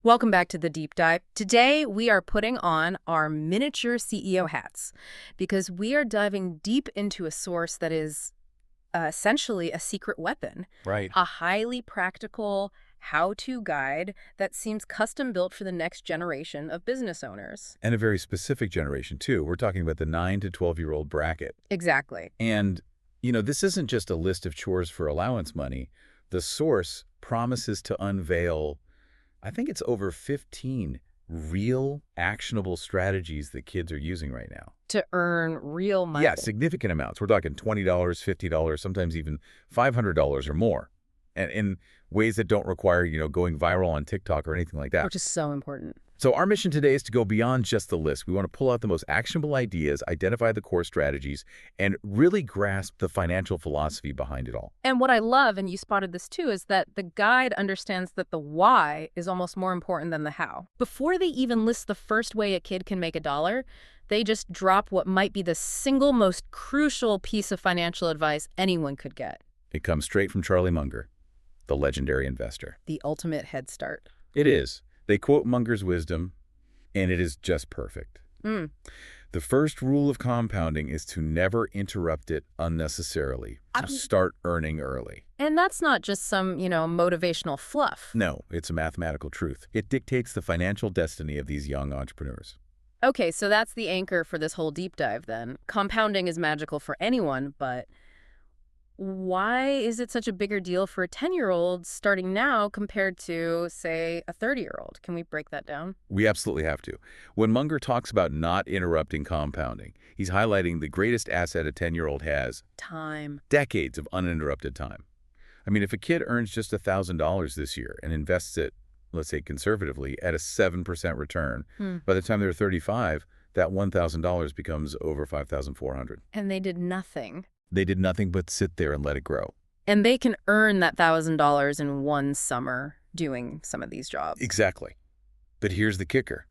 Welcome back to the deep dive. Today, we are putting on our miniature CEO hats because we are diving deep into a source that is essentially a secret weapon, Right. a highly practical how-to guide that seems custom built for the next generation of business owners. And a very specific generation, too. We're talking about the 9 to 12-year-old bracket. Exactly. And, this isn't just a list of chores for allowance money. The source promises to unveil, I think it's over 15 real, actionable strategies that kids are using right now. To earn real money. Yeah, significant amounts. We're talking $20, $50, sometimes even $500 or more. And in ways that don't require, going viral on TikTok or anything like that. Which is so important. So our mission today is to go beyond just the list. We want to pull out the most actionable ideas, identify the core strategies, and really grasp the financial philosophy behind it all. And what I love, and you spotted this too, is that the guide understands that the why is almost more important than the how. Before they even list the first way a kid can make $1, they just drop what might be the single most crucial piece of financial advice anyone could get. It comes straight from Charlie Munger, the legendary investor. The ultimate head start. It is. They quote Munger's wisdom, and it is just perfect. The first rule of compounding is to never interrupt it unnecessarily, to start earning early. And that's not just some, motivational fluff. No, it's a mathematical truth. It dictates the financial destiny of these young entrepreneurs. Okay, so that's the anchor for this whole deep dive then. Compounding is magical for anyone, but why is it such a bigger deal for a 10-year-old starting now compared to, say, a 30-year-old? Can we break that down? We absolutely have to. When Munger talks about not interrupting compounding, he's highlighting the greatest asset a 10-year-old has. Time. Decades of uninterrupted time. I mean, if a kid earns just $1,000 this year and invests it, let's say conservatively, at a 7% return, by the time they're 35, that $1,000 becomes over $5,400. And they did nothing. They did nothing but sit there and let it grow. And they can earn that $1,000 in one summer doing some of these jobs. Exactly. But here's the kicker.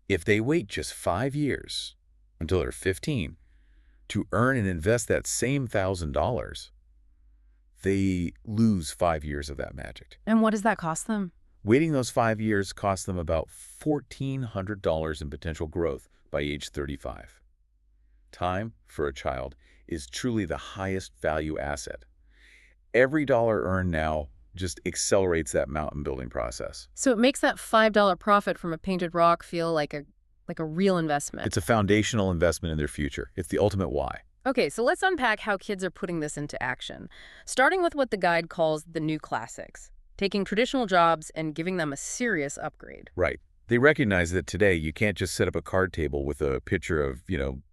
If they wait just 5 years until they're 15 to earn and invest that same $1,000, they lose 5 years of that magic. And what does that cost them? Waiting those 5 years costs them about $1,400 in potential growth by age 35. Time for a child is truly the highest value asset. Every dollar earned now just accelerates that mountain building process. So it makes that $5 profit from a painted rock feel like a real investment. It's a foundational investment in their future. It's the ultimate why. Okay, so let's unpack how kids are putting this into action, starting with what the guide calls the new classics, taking traditional jobs and giving them a serious upgrade. Right. They recognize that today you can't just set up a card table with a pitcher of,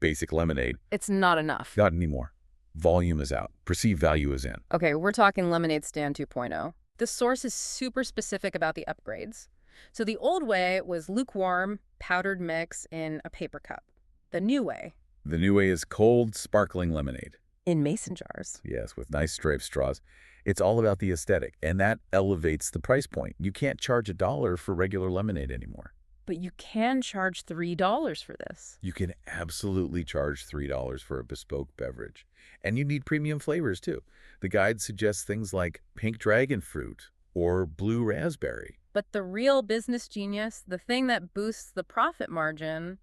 basic lemonade. It's not enough. Not anymore. Volume is out. Perceived value is in. Okay, we're talking lemonade stand 2.0. The source is super specific about the upgrades. So the old way was lukewarm, powdered mix in a paper cup. The new way. The new way is cold, sparkling lemonade. In mason jars. Yes, with nice striped straws. It's all about the aesthetic, and that elevates the price point. You can't charge $1 for regular lemonade anymore. But you can charge $3 for this. You can absolutely charge $3 for a bespoke beverage. And you need premium flavors, too. The guide suggests things like pink dragon fruit or blue raspberry. But the real business genius, the thing that boosts the profit margin,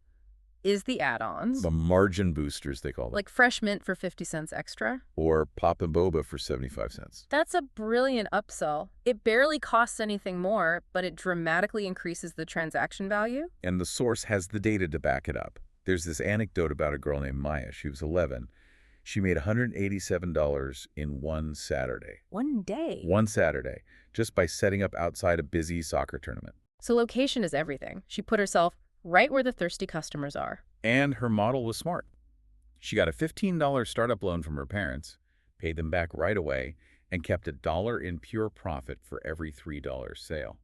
is the add-ons. The margin boosters, they call them. Like fresh mint for 50 cents extra. Or pop and boba for 75 cents. That's a brilliant upsell. It barely costs anything more, but it dramatically increases the transaction value. And the source has the data to back it up. There's this anecdote about a girl named Maya. She was 11. She made $187 in one Saturday. One day. One Saturday, just by setting up outside a busy soccer tournament. So location is everything. She put herself right where the thirsty customers are. And her model was smart. She got a $15 startup loan from her parents, paid them back right away, and kept $1 in pure profit for every $3 sale.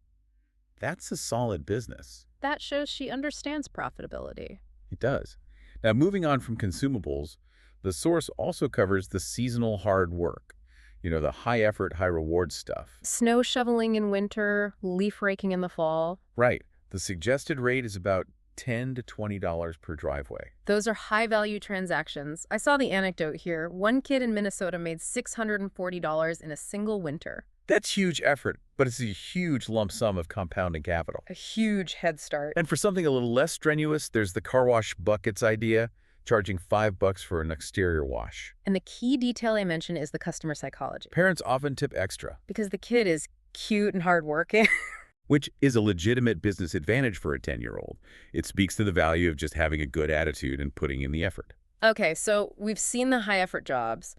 That's a solid business. That shows she understands profitability. It does. Now, moving on from consumables, the source also covers the seasonal hard work. The high-effort, high-reward stuff. Snow shoveling in winter, leaf raking in the fall. Right. The suggested rate is about $10 to $20 per driveway. Those are high-value transactions. I saw the anecdote here. One kid in Minnesota made $640 in a single winter. That's huge effort, but it's a huge lump sum of compounding capital. A huge head start. And for something a little less strenuous, there's the car wash buckets idea, charging $5 for an exterior wash. And the key detail I mentioned is the customer psychology. Parents often tip extra, Because the kid is cute and hardworking. which is a legitimate business advantage for a 10-year-old. It speaks to the value of just having a good attitude and putting in the effort. Okay, so we've seen the high effort jobs,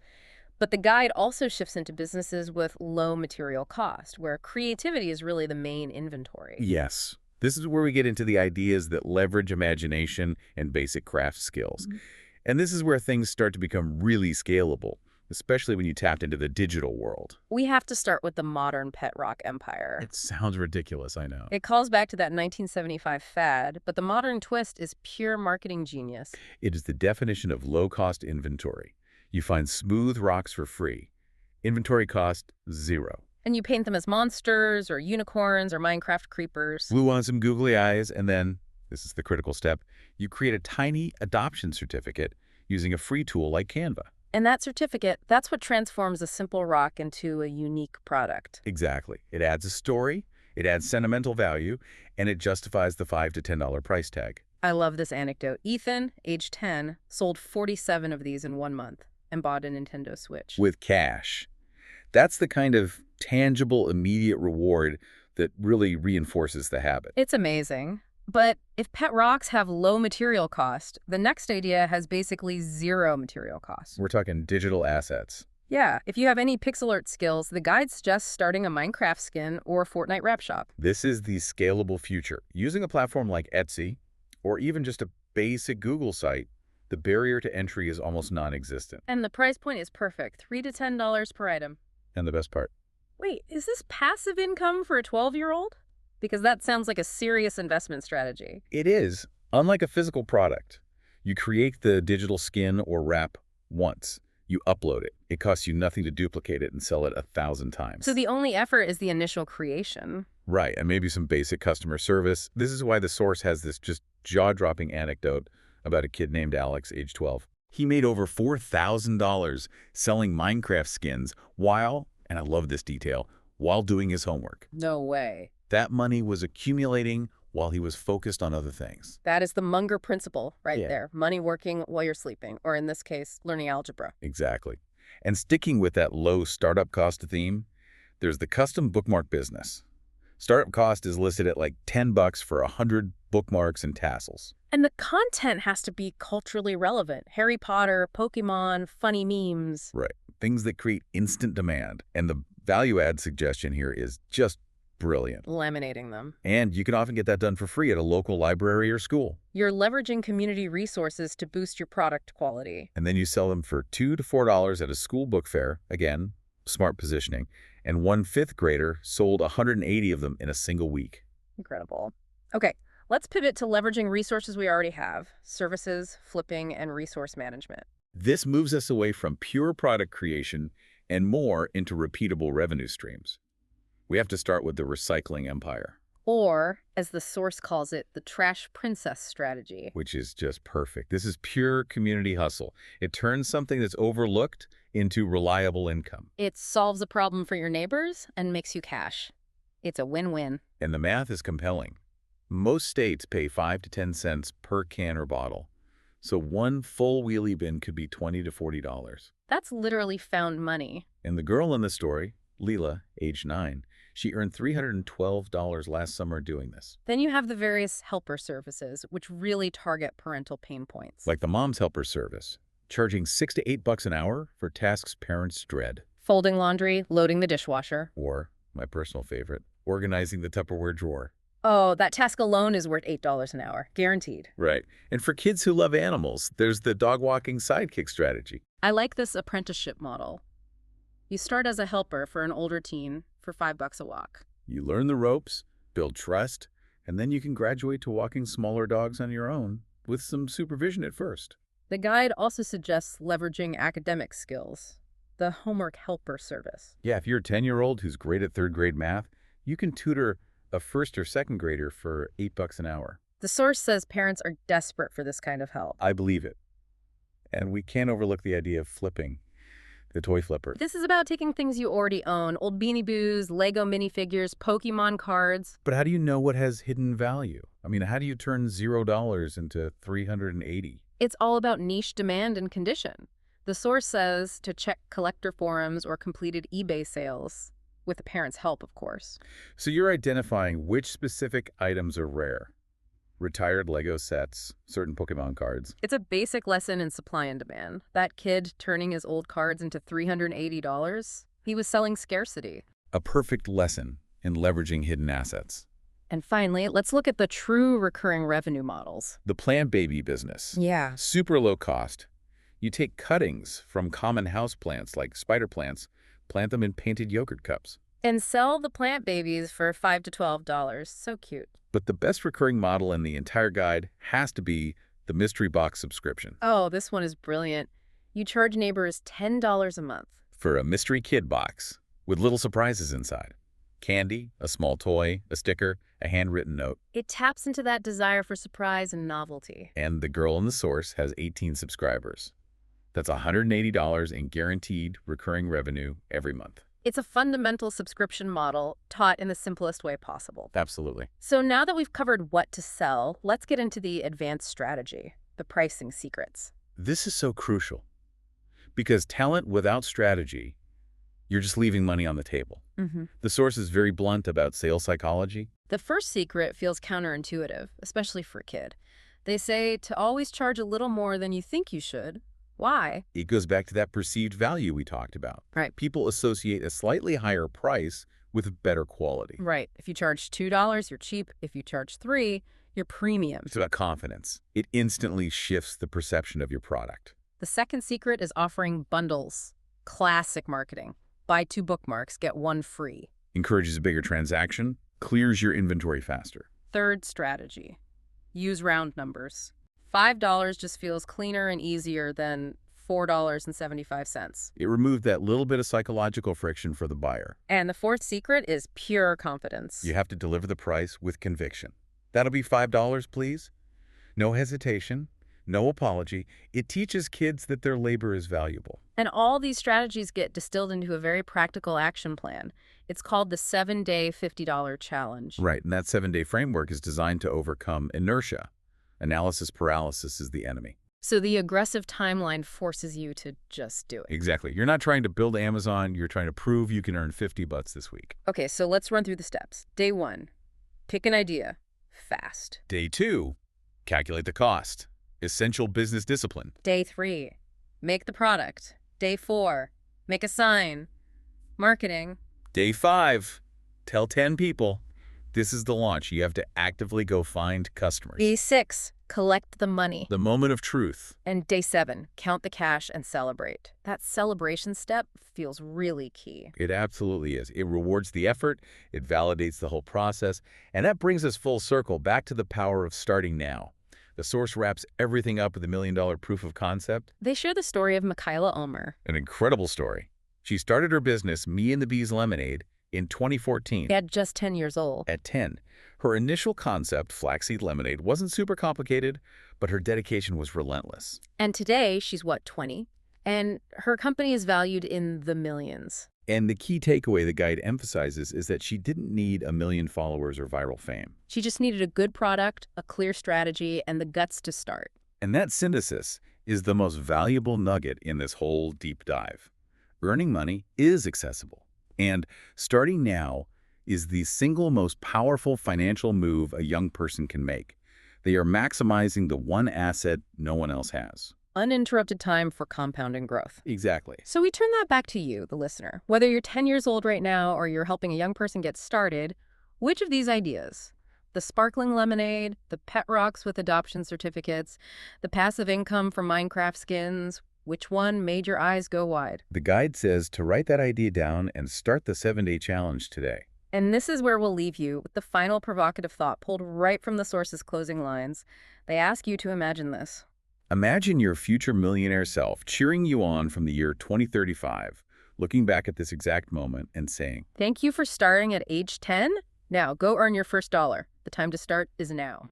but the guide also shifts into businesses with low material cost, where creativity is really the main inventory. Yes, this is where we get into the ideas that leverage imagination and basic craft skills. And this is where things start to become really scalable, especially when you tapped into the digital world. We have to start with the modern pet rock empire. It sounds ridiculous, I know. It calls back to that 1975 fad, but the modern twist is pure marketing genius. It is the definition of low-cost inventory. You find smooth rocks for free. Inventory cost, zero. And you paint them as monsters or unicorns or Minecraft creepers. Glue on some googly eyes, and then, this is the critical step, you create a tiny adoption certificate using a free tool like Canva. And that certificate, that's what transforms a simple rock into a unique product. Exactly. It adds a story, it adds sentimental value, and it justifies the $5 to $10 price tag. I love this anecdote. Ethan, age 10, sold 47 of these in 1 month and bought a Nintendo Switch. With cash. That's the kind of tangible, immediate reward that really reinforces the habit. It's amazing. But if pet rocks have low material cost, the next idea has basically zero material cost. We're talking digital assets. Yeah, if you have any pixel art skills, the guide suggests starting a Minecraft skin or a Fortnite wrap shop. This is the scalable future. Using a platform like Etsy, or even just a basic Google site, the barrier to entry is almost non-existent. And the price point is perfect, $3 to $10 per item. And the best part, Wait, is this passive income for a 12-year-old? Because that sounds like a serious investment strategy. it is, unlike a physical product. You create the digital skin or wrap once. You upload it. It costs you nothing to duplicate it and sell it 1,000 times. So the only effort is the initial creation. Right, and maybe some basic customer service. This is why the source has this just jaw-dropping anecdote about a kid named Alex, age 12. He made over $4,000 selling Minecraft skins while, and I love this detail, while doing his homework. No way. That money was accumulating while he was focused on other things. That is the Munger principle right Yeah. there. Money working while you're sleeping, or in this case, learning algebra. Exactly. And sticking with that low startup cost theme, there's the custom bookmark business. Startup cost is listed at like $10 for 100 bookmarks and tassels. And the content has to be culturally relevant. Harry Potter, Pokemon, funny memes. Right. Things that create instant demand. And the value add suggestion here is just brilliant. Laminating them. And you can often get that done for free at a local library or school. You're leveraging community resources to boost your product quality. And then you sell them for $2 to $4 at a school book fair. Again, smart positioning. And one fifth grader sold 180 of them in a single week. Incredible. Okay, let's pivot to leveraging resources we already have. Services, flipping, and resource management. This moves us away from pure product creation and more into repeatable revenue streams. We have to start with the recycling empire, Or, as the source calls it, the trash princess strategy. which is just perfect. This is pure community hustle. It turns something that's overlooked into reliable income. It solves a problem for your neighbors and makes you cash. It's a win-win. And the math is compelling. Most states pay 5 to 10 cents per can or bottle. So one full wheelie bin could be $20 to $40. That's literally found money. And the girl in the story, Leela, age 9, she earned $312 last summer doing this. Then you have the various helper services, which really target parental pain points. Like the Mom's Helper service, charging $6 to $8 an hour for tasks parents dread. Folding laundry, loading the dishwasher. Or, my personal favorite, organizing the Tupperware drawer. Oh, that task alone is worth $8 an hour, guaranteed. Right. And for kids who love animals, there's the dog walking sidekick strategy. I like this apprenticeship model. You start as a helper for an older teen for $5 a walk. You learn the ropes, build trust, and then you can graduate to walking smaller dogs on your own with some supervision at first. The guide also suggests leveraging academic skills, the homework helper service. Yeah, if you're a 10-year-old who's great at third grade math, you can tutor a first or second grader for $8 an hour. The source says parents are desperate for this kind of help. I believe it. And we can't overlook the idea of flipping. the toy flipper. This is about taking things you already own, old Beanie Boos, Lego minifigures, Pokemon cards. But how do you know what has hidden value? I mean, how do you turn $0 into 380? It's all about niche demand and condition. The source says to check collector forums or completed eBay sales, with the parents' help, of course. So you're identifying which specific items are rare. Retired Lego sets, certain Pokemon cards. It's a basic lesson in supply and demand. That kid turning his old cards into $380, he was selling scarcity. A perfect lesson in leveraging hidden assets. And finally, let's look at the true recurring revenue models. The plant baby business. Yeah. Super low cost. You take cuttings from common house plants like spider plants, plant them in painted yogurt cups. And sell the plant babies for $5 to $12. So cute. But the best recurring model in the entire guide has to be the mystery box subscription. Oh, this one is brilliant. You charge neighbors $10 a month. For a mystery kid box with little surprises inside. Candy, a small toy, a sticker, a handwritten note. It taps into that desire for surprise and novelty. And the girl in the source has 18 subscribers. That's $180 in guaranteed recurring revenue every month. It's a fundamental subscription model taught in the simplest way possible. Absolutely. So now that we've covered what to sell, let's get into the advanced strategy, the pricing secrets. This is so crucial because talent without strategy, you're just leaving money on the table. The source is very blunt about sales psychology. The first secret feels counterintuitive, especially for a kid. They say to always charge a little more than you think you should. Why? It goes back to that perceived value we talked about. Right. People associate a slightly higher price with better quality. Right. If you charge $2, you're cheap. If you charge $3, you're premium. It's about confidence. It instantly shifts the perception of your product. The second secret is offering bundles. Classic marketing. Buy 2 bookmarks, get 1 free. Encourages a bigger transaction, clears your inventory faster. Third strategy. Use round numbers. $5 just feels cleaner and easier than $4.75. It removed that little bit of psychological friction for the buyer. And the fourth secret is pure confidence. You have to deliver the price with conviction. That'll be $5, please. No hesitation, no apology. It teaches kids that their labor is valuable. And all these strategies get distilled into a very practical action plan. It's called the 7-Day $50 Challenge. Right, and that 7-day framework is designed to overcome inertia. Analysis paralysis is the enemy. So the aggressive timeline forces you to just do it. Exactly. You're not trying to build Amazon. You're trying to prove you can earn $50 this week. Okay, so let's run through the steps. Day 1, pick an idea. Fast. Day 2, calculate the cost. Essential business discipline. Day 3, make the product. Day 4, make a sign. Marketing. Day 5, tell 10 people. This is the launch. You have to actively go find customers. Day 6, collect the money. The moment of truth. And day 7, count the cash and celebrate. That celebration step feels really key. It absolutely is. It rewards the effort, it validates the whole process, and that brings us full circle back to the power of starting now. The source wraps everything up with a $1 million proof of concept. They share the story of Michaela Ulmer. An incredible story. She started her business, Me and the Bees Lemonade, in 2014. At just 10 years old. At 10. Her initial concept, flaxseed lemonade, wasn't super complicated, but her dedication was relentless. And today, she's what, 20? And her company is valued in the millions. And the key takeaway the guide emphasizes is that she didn't need 1 million followers or viral fame. She just needed a good product, a clear strategy, and the guts to start. And that synthesis is the most valuable nugget in this whole deep dive. Earning money is accessible. And starting now is the single most powerful financial move a young person can make. They are maximizing the one asset no one else has. Uninterrupted time for compounding growth. Exactly. So we turn that back to you, the listener. Whether you're 10 years old right now or you're helping a young person get started, which of these ideas, the sparkling lemonade, the pet rocks with adoption certificates, the passive income from Minecraft skins, which one made your eyes go wide? The guide says to write that idea down and start the 7-day challenge today. And this is where we'll leave you with the final provocative thought pulled right from the source's closing lines. They ask you to imagine this. Imagine your future millionaire self cheering you on from the year 2035, looking back at this exact moment and saying, "Thank you for starting at age 10. Now go earn your first dollar. The time to start is now."